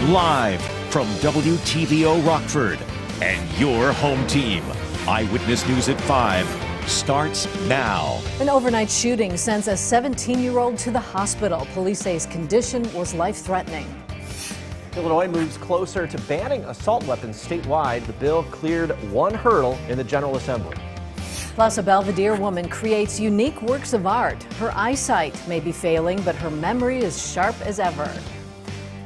Live from WTVO Rockford and your home team. Eyewitness News at 5 starts now. An overnight shooting sends a 17-year-old to the hospital. Police say his condition was life-threatening. Illinois moves closer to banning assault weapons statewide. The bill cleared one hurdle in the General Assembly. Plus, a Belvidere woman creates unique works of art. Her eyesight may be failing, but her memory is sharp as ever.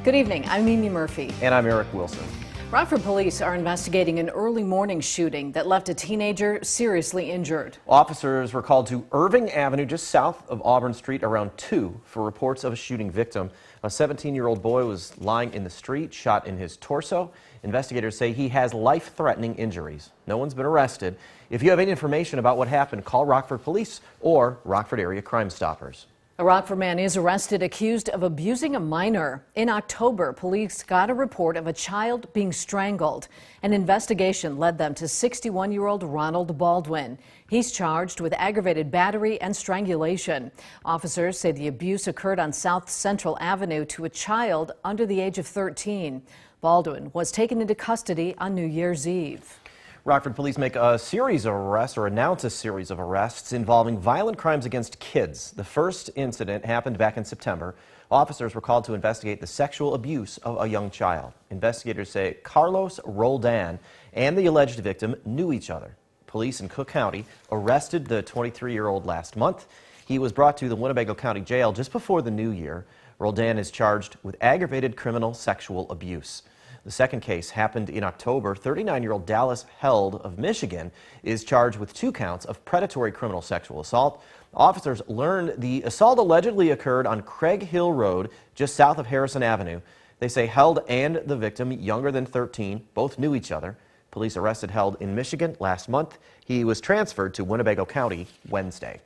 Good evening, I'm Mimi Murphy. And I'm Eric Wilson. Rockford police are investigating an early morning shooting that left a teenager seriously injured. Officers were called to Irving Avenue just south of Auburn Street around 2 for reports of a shooting victim. A 17-year-old boy was lying in the street, shot in his torso. Investigators say he has life-threatening injuries. No one's been arrested. If you have any information about what happened, call Rockford Police or Rockford Area Crime Stoppers. A Rockford man is arrested accused of abusing a minor. In October, police got a report of a child being strangled. An investigation led them to 61-year-old Ronald Baldwin. He's charged with aggravated battery and strangulation. Officers say the abuse occurred on South Central Avenue to a child under the age of 13. Baldwin was taken into custody on New Year's Eve. Rockford police make a series of arrests, or announce a series of arrests involving violent crimes against kids. The first incident happened back in September. Officers were called to investigate the sexual abuse of a young child. Investigators say Carlos Roldan and the alleged victim knew each other. Police in Cook County arrested the 23-year-old last month. He was brought to the Winnebago County Jail just before the new year. Roldan is charged with aggravated criminal sexual abuse. The second case happened in October. 39-year-old Dallas Held of Michigan is charged with 2 counts of predatory criminal sexual assault. Officers learned the assault allegedly occurred on Craig Hill Road, just south of Harrison Avenue. They say Held and the victim, younger than 13, both knew each other. Police arrested Held in Michigan last month. He was transferred to Winnebago County Wednesday.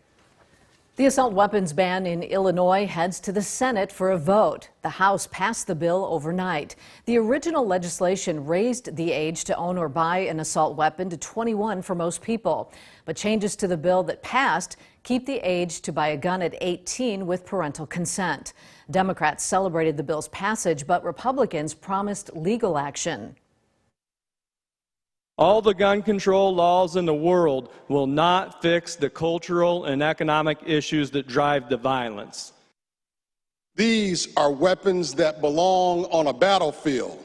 The assault weapons ban in Illinois heads to the Senate for a vote. The House passed the bill overnight. The original legislation raised the age to own or buy an assault weapon to 21 for most people. But changes to the bill that passed keep the age to buy a gun at 18 with parental consent. Democrats celebrated the bill's passage, but Republicans promised legal action. All the gun control laws in the world will not fix the cultural and economic issues that drive the violence. These are weapons that belong on a battlefield,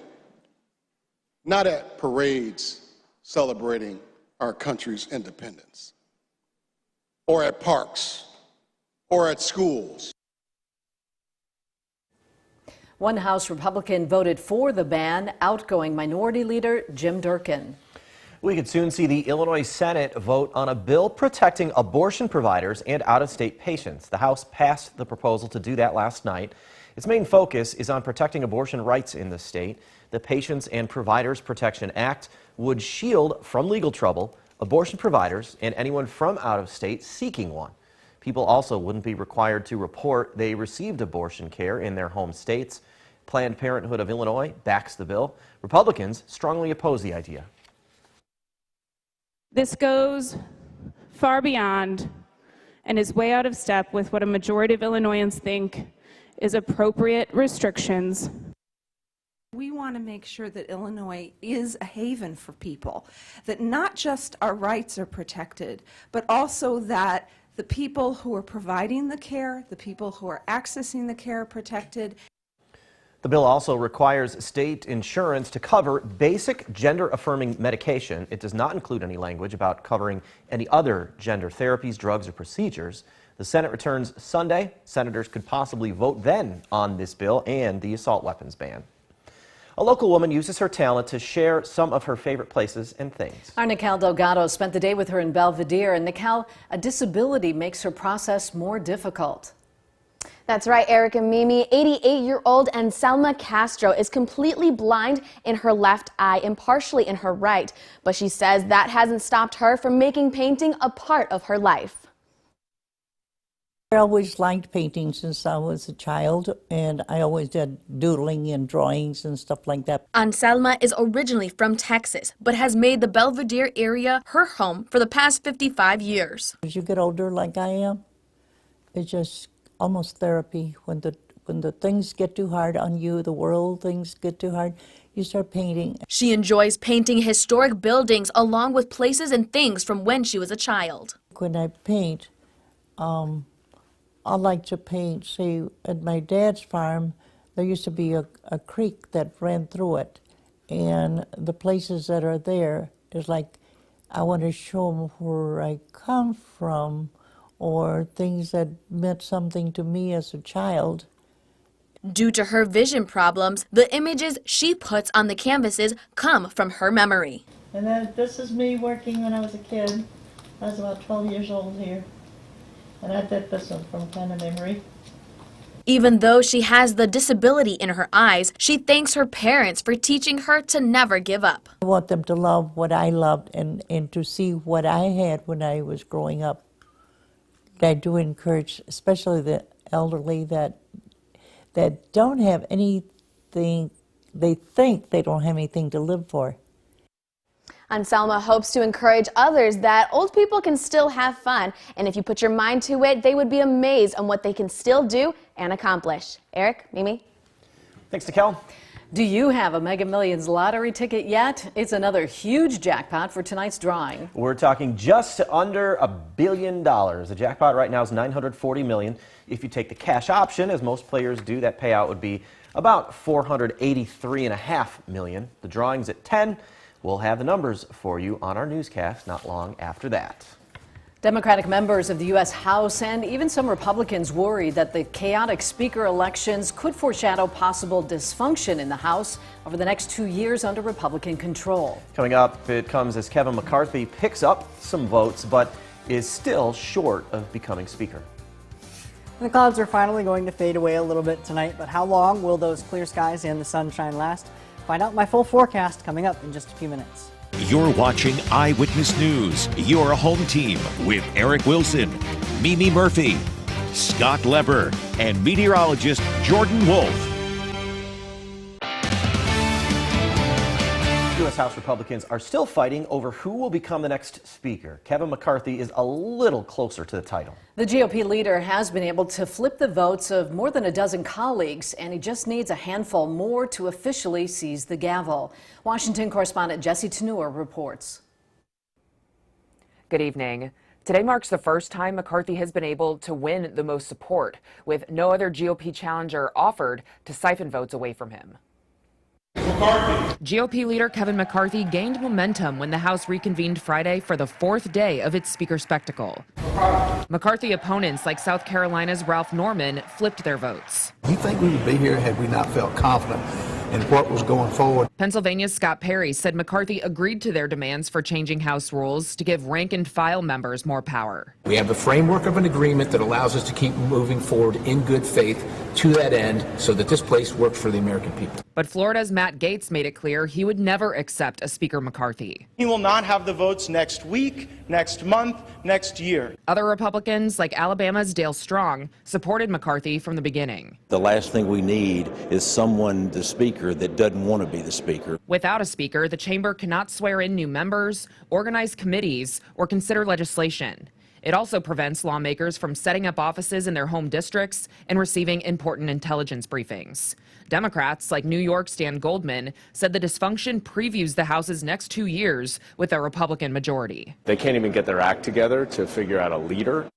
not at parades celebrating our country's independence, or at parks, or at schools. One House Republican voted for the ban, outgoing Minority Leader Jim Durkin. We could soon see the Illinois Senate vote on a bill protecting abortion providers and out-of-state patients. The House passed the proposal to do that last night. Its main focus is on protecting abortion rights in the state. The Patients and Providers Protection Act would shield from legal trouble abortion providers and anyone from out of state seeking one. People also wouldn't be required to report they received abortion care in their home states. Planned Parenthood of Illinois backs the bill. Republicans strongly oppose the idea. This goes far beyond and is way out of step with what a majority of Illinoisans think is appropriate restrictions. We want to make sure that Illinois is a haven for people, that not just our rights are protected, but also that the people who are providing the care, the people who are accessing the care are protected. The bill also requires state insurance to cover basic gender-affirming medication. It does not include any language about covering any other gender therapies, drugs, or procedures. The Senate returns Sunday. Senators could possibly vote then on this bill and the assault weapons ban. A local woman uses her talent to share some of her favorite places and things. Our Nicole Delgado spent the day with her in Belvidere. And Nicole, a disability makes her process more difficult. That's right, Eric and Mimi. 88-year-old Anselma Castro is completely blind in her left eye and partially in her right. But she says that hasn't stopped her from making painting a part of her life. I always liked painting since I was a child, and I always did doodling and drawings and stuff like that. Anselma is originally from Texas, but has made the Belvidere area her home for the past 55 years. As you get older like I am, it's just almost therapy when the when the things get too hard on you, the world things get too hard, you start painting. She enjoys painting historic buildings along with places and things from when she was a child. When I paint, I like to paint, say, at my dad's farm, there used to be a creek that ran through it. And the places that are there is like, I want to show them where I come from, or things that meant something to me as a child. Due to her vision problems, the images she puts on the canvases come from her memory. And then this is me working when I was a kid. I was about 12 years old here. And I did this one from kind of memory. Even though she has the disability in her eyes, she thanks her parents for teaching her to never give up. I want them to love what I loved and to see what I had when I was growing up. I do encourage, especially the elderly that don't have anything, they think they don't have anything to live for. Anselma hopes to encourage others that old people can still have fun, and if you put your mind to it, they would be amazed on what they can still do and accomplish. Eric, Mimi? Thanks, Nikel. Do you have a Mega Millions lottery ticket yet? It's another huge jackpot for tonight's drawing. We're talking just under $1 billion. The jackpot right now is $940 million. If you take the cash option, as most players do, that payout would be about $483.5 million. The drawing's at 10. We'll have the numbers for you on our newscast not long after that. Democratic members of the U.S. House and even some Republicans worry that the chaotic speaker elections could foreshadow possible dysfunction in the House over the next 2 years under Republican control. Coming up, it comes as Kevin McCarthy picks up some votes, but is still short of becoming Speaker. The clouds are finally going to fade away a little bit tonight, but how long will those clear skies and the sunshine last? Find out my full forecast coming up in just a few minutes. You're watching Eyewitness News, your home team with Eric Wilson, Mimi Murphy, Scott Leber, and meteorologist Jordan Wolf. U.S. House Republicans are still fighting over who will become the next Speaker. Kevin McCarthy is a little closer to the title. The GOP leader has been able to flip the votes of more than a dozen colleagues, and he just needs a handful more to officially seize the gavel. Washington correspondent Jesse Tenor reports. Good evening. Today marks the first time McCarthy has been able to win the most support, with no other GOP challenger offered to siphon votes away from him. GOP leader Kevin McCarthy gained momentum when the House reconvened Friday for the fourth day of its speaker spectacle. McCarthy opponents like South Carolina's Ralph Norman flipped their votes. We think we would be here had we not felt confident in what was going forward. Pennsylvania's Scott Perry said McCarthy agreed to their demands for changing House rules to give rank-and-file members more power. We have the framework of an agreement that allows us to keep moving forward in good faith to that end so that this place works for the American people. But Florida's Matt Gaetz made it clear he would never accept a Speaker McCarthy. He will not have the votes next week, next month, next year. Other Republicans, like Alabama's Dale Strong, supported McCarthy from the beginning. The last thing we need is someone, the Speaker, that doesn't want to be the Speaker. Without a Speaker, the chamber cannot swear in new members, organize committees, or consider legislation. It also prevents lawmakers from setting up offices in their home districts and receiving important intelligence briefings. Democrats, like New York's Dan Goldman, said the dysfunction previews the House's next 2 years with a Republican majority. They can't even get their act together to figure out a leader.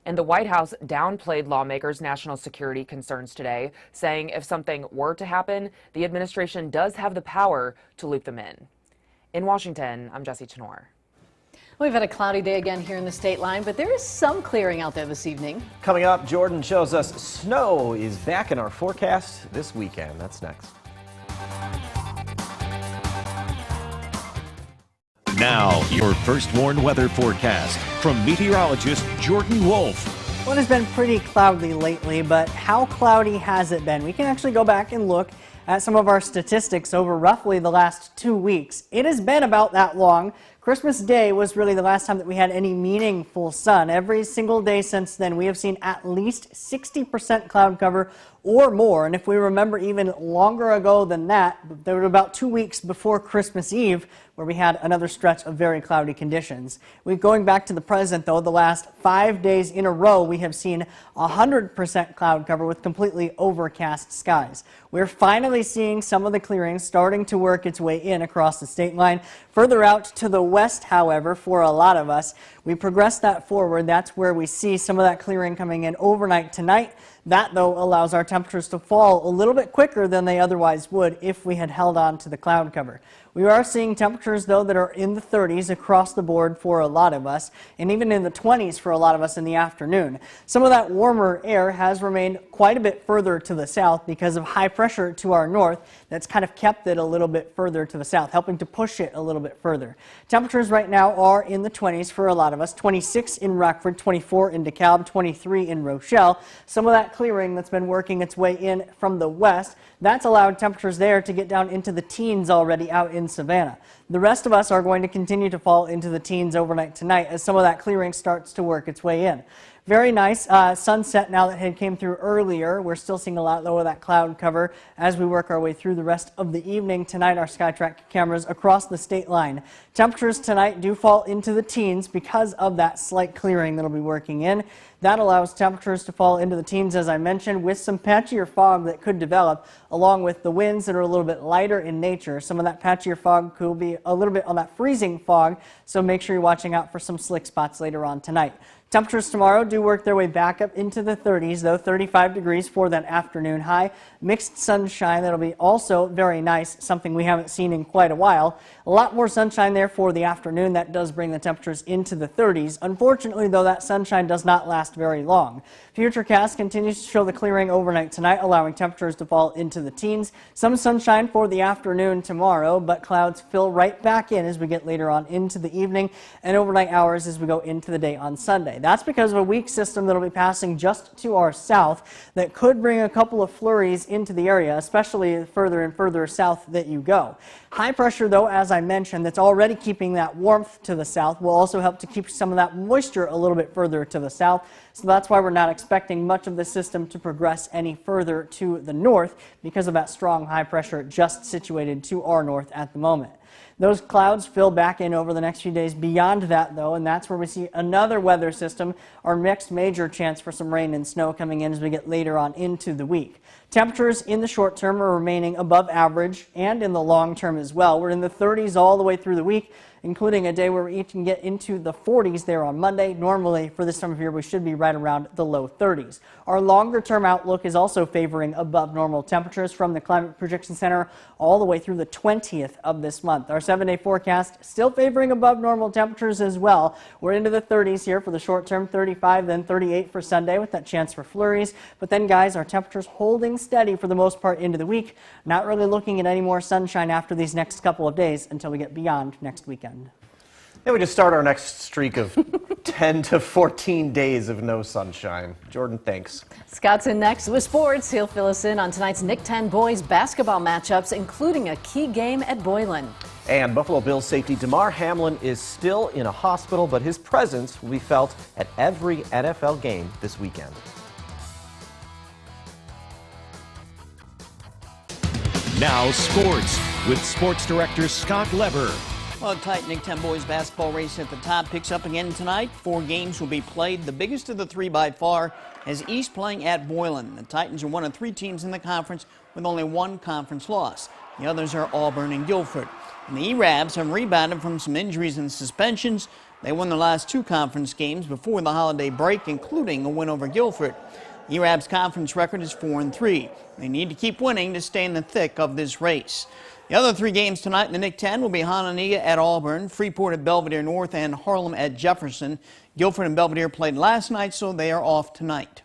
And the White House downplayed lawmakers' national security concerns today, saying if something were to happen, the administration does have the power to loop them in. In Washington, I'm Jesse Tenor. We've had a cloudy day again here in the state line, but there is some clearing out there this evening. Coming up, Jordan shows us snow is back in our forecast this weekend. That's next. Now, your first warned weather forecast from meteorologist Jordan Wolf. Well, it has been pretty cloudy lately, but how cloudy has it been? We can actually go back and look at some of our statistics over roughly the last 2 weeks. It has been about that long. Christmas Day was really the last time that we had any meaningful sun. Every single day since then, we have seen at least 60% cloud cover or more. And if we remember even longer ago than that, there were about 2 weeks before Christmas Eve where we had another stretch of very cloudy conditions. Going back to the present, though, the last 5 days in a row, we have seen 100% cloud cover with completely overcast skies. We're finally seeing some of the clearing starting to work its way in across the state line. Further out to the west, however, for a lot of us, we progress that forward. That's where we see some of that clearing coming in overnight tonight. That, though, allows our temperatures to fall a little bit quicker than they otherwise would if we had held on to the cloud cover. We are seeing temperatures, though, that are in the 30s across the board for a lot of us, and even in the 20s for a lot of us in the afternoon. Some of that warmer air has remained quite a bit further to the south because of high pressure to our north that's kind of kept it a little bit further to the south, helping to push it a little bit further. Temperatures right now are in the 20s for a lot of us, 26 in Rockford, 24 in DeKalb, 23 in Rochelle. Some of that clearing that's been working its way in from the west, that's allowed temperatures there to get down into the teens already out in Savannah. The rest of us are going to continue to fall into the teens overnight tonight as some of that clearing starts to work its way in. Very nice sunset now that had came through earlier. We're still seeing a lot lower that cloud cover as we work our way through the rest of the evening tonight. Our SkyTrack cameras across the state line. Temperatures tonight do fall into the teens because of that slight clearing that'll be working in. That allows temperatures to fall into the teens, as I mentioned, with some patchier fog that could develop, along with the winds that are a little bit lighter in nature. Some of that patchier fog could be a little bit on that freezing fog, so make sure you're watching out for some slick spots later on tonight. Temperatures tomorrow do work their way back up into the 30s, though, 35 degrees for that afternoon high. Mixed sunshine, that'll be also very nice, something we haven't seen in quite a while. A lot more sunshine there for the afternoon. That does bring the temperatures into the 30s. Unfortunately, though, that sunshine does not last very long. Futurecast continues to show the clearing overnight tonight, allowing temperatures to fall into the teens. Some sunshine for the afternoon tomorrow, but clouds fill right back in as we get later on into the evening and overnight hours as we go into the day on Sunday. That's because of a weak system that will be passing just to our south that could bring a couple of flurries into the area, especially further and further south that you go. High pressure, though, as I mentioned, that's already keeping that warmth to the south will also help to keep some of that moisture a little bit further to the south. So that's why we're not expecting much of the system to progress any further to the north because of that strong high pressure just situated to our north at the moment. Those clouds fill back in over the next few days beyond that, though, and that's where we see another weather system, our mixed major chance for some rain and snow coming in as we get later on into the week. Temperatures in the short term are remaining above average and in the long term as well. We're in the 30s all the way through the week, including a day where we can get into the 40s there on Monday. Normally, for this time of year, we should be right around the low 30s. Our longer-term outlook is also favoring above normal temperatures from the Climate Prediction Center all the way through the 20th of this month. Our 7-day forecast still favoring above normal temperatures as well. We're into the 30s here for the short term, 35, then 38 for Sunday with that chance for flurries. But then, guys, our temperatures holding steady for the most part into the week. Not really looking at any more sunshine after these next couple of days until we get beyond next weekend. And we just start our next streak of 10 to 14 days of no sunshine. Jordan, thanks. Scott's in next with sports. He'll fill us in on tonight's Nick 10 boys basketball matchups, including a key game at Boylan. And Buffalo Bills safety DeMar Hamlin is still in a hospital, but his presence will be felt at every NFL game this weekend. Now sports with sports director Scott Leber. Well, a tight Nick 10 boys basketball race at the top picks up again tonight. 4 games will be played. The biggest of the 3 by far has East playing at Boylan. The Titans are one of 3 teams in the conference with only 1 conference loss. The others are Auburn and Guilford. And the E-Rabs have rebounded from some injuries and suspensions. They won their last 2 conference games before the holiday break, including a win over Guilford. E-Rab's conference record is 4-3. They need to keep winning to stay in the thick of this race. The other 3 games tonight in the Nick 10 will be Hononegah at Auburn, Freeport at Belvidere North, and Harlem at Jefferson. Guilford and Belvidere played last night, so they are off tonight.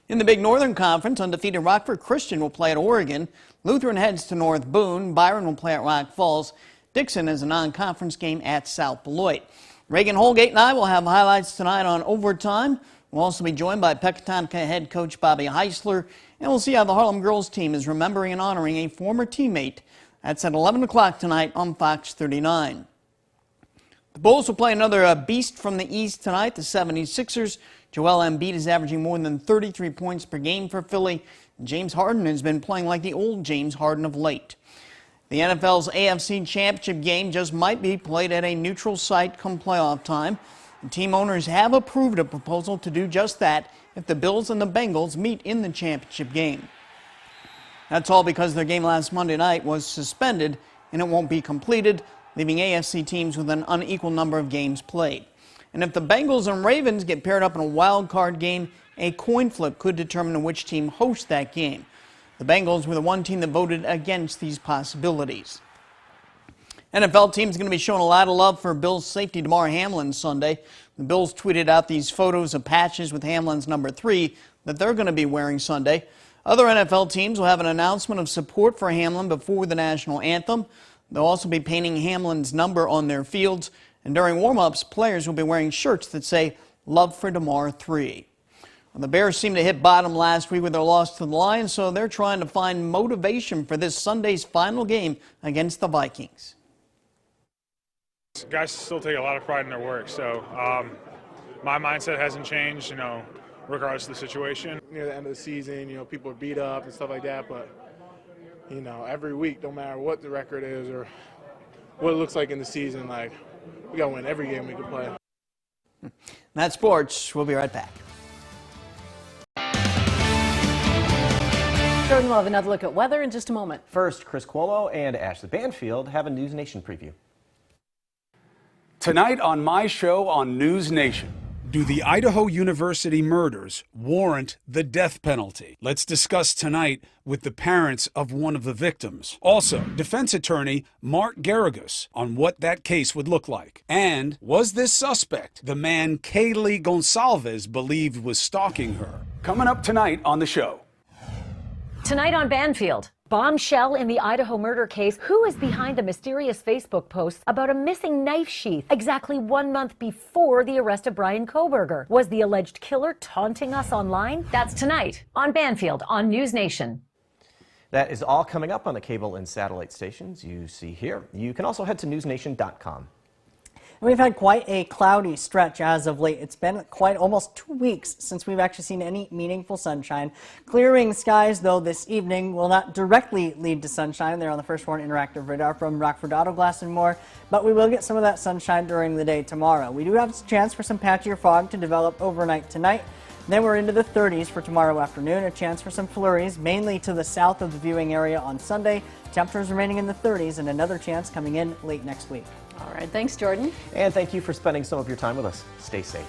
In the Big Northern Conference, undefeated Rockford Christian will play at Oregon. Lutheran heads to North Boone. Byron will play at Rock Falls. Dixon is a non-conference game at South Beloit. Reagan Holgate and I will have highlights tonight on Overtime. We'll also be joined by Pecatonica head coach Bobby Heisler, and we'll see how the Harlem girls team is remembering and honoring a former teammate. That's at 11 o'clock tonight on Fox 39. The Bulls will play another beast from the East tonight, the 76ers. Joel Embiid is averaging more than 33 points per game for Philly. James Harden has been playing like the old James Harden of late. The NFL's AFC Championship game just might be played at a neutral site come playoff time. The team owners have approved a proposal to do just that if the Bills and the Bengals meet in the championship game. That's all because their game last Monday night was suspended and it won't be completed, leaving AFC teams with an unequal number of games played. And if the Bengals and Ravens get paired up in a wild card game, a coin flip could determine which team hosts that game. The Bengals were the one team that voted against these possibilities. NFL teams are going to be showing a lot of love for Bills safety Damar Hamlin Sunday. The Bills tweeted out these photos of patches with Hamlin's number 3 that they're going to be wearing Sunday. Other NFL teams will have an announcement of support for Hamlin before the national anthem. They'll also be painting Hamlin's number on their fields. And during warm-ups, players will be wearing shirts that say, "Love for Damar 3." Well, the Bears seemed to hit bottom last week with their loss to the Lions, so they're trying to find motivation for this Sunday's final game against the Vikings. Guys still take a lot of pride in their work, so my mindset hasn't changed, regardless of the situation. Near the end of the season, people are beat up and stuff like that, but every week, no matter what the record is or what it looks like in the season, we got to win every game we can play. That's sports. We'll be right back. Jordan will have another look at weather in just a moment. First, Chris Cuomo and Ashley Banfield have a News Nation preview. Tonight on my show on News Nation. Do the Idaho University murders warrant the death penalty? Let's discuss tonight with the parents of one of the victims. Also, defense attorney Mark Garrigus on what that case would look like. And was this suspect the man Kaylee Gonsalves believed was stalking her? Coming up tonight on the show. Tonight on Banfield. Bombshell in the Idaho murder case. Who is behind the mysterious Facebook post about a missing knife sheath exactly 1 month before the arrest of Brian Koberger? Was the alleged killer taunting us online? That's tonight on Banfield on News Nation. That is all coming up on the cable and satellite stations you see here. You can also head to newsnation.com. We've had quite a cloudy stretch as of late. It's been quite almost 2 weeks since we've actually seen any meaningful sunshine. Clearing skies, though, this evening will not directly lead to sunshine. They're on the First Warn Interactive Radar from Rockford Auto Glass and more, but we will get some of that sunshine during the day tomorrow. We do have a chance for some patchier fog to develop overnight tonight. Then we're into the 30s for tomorrow afternoon. A chance for some flurries, mainly to the south of the viewing area on Sunday. Temperatures remaining in the 30s and another chance coming in late next week. All right, thanks, Jordan. And thank you for spending some of your time with us. Stay safe.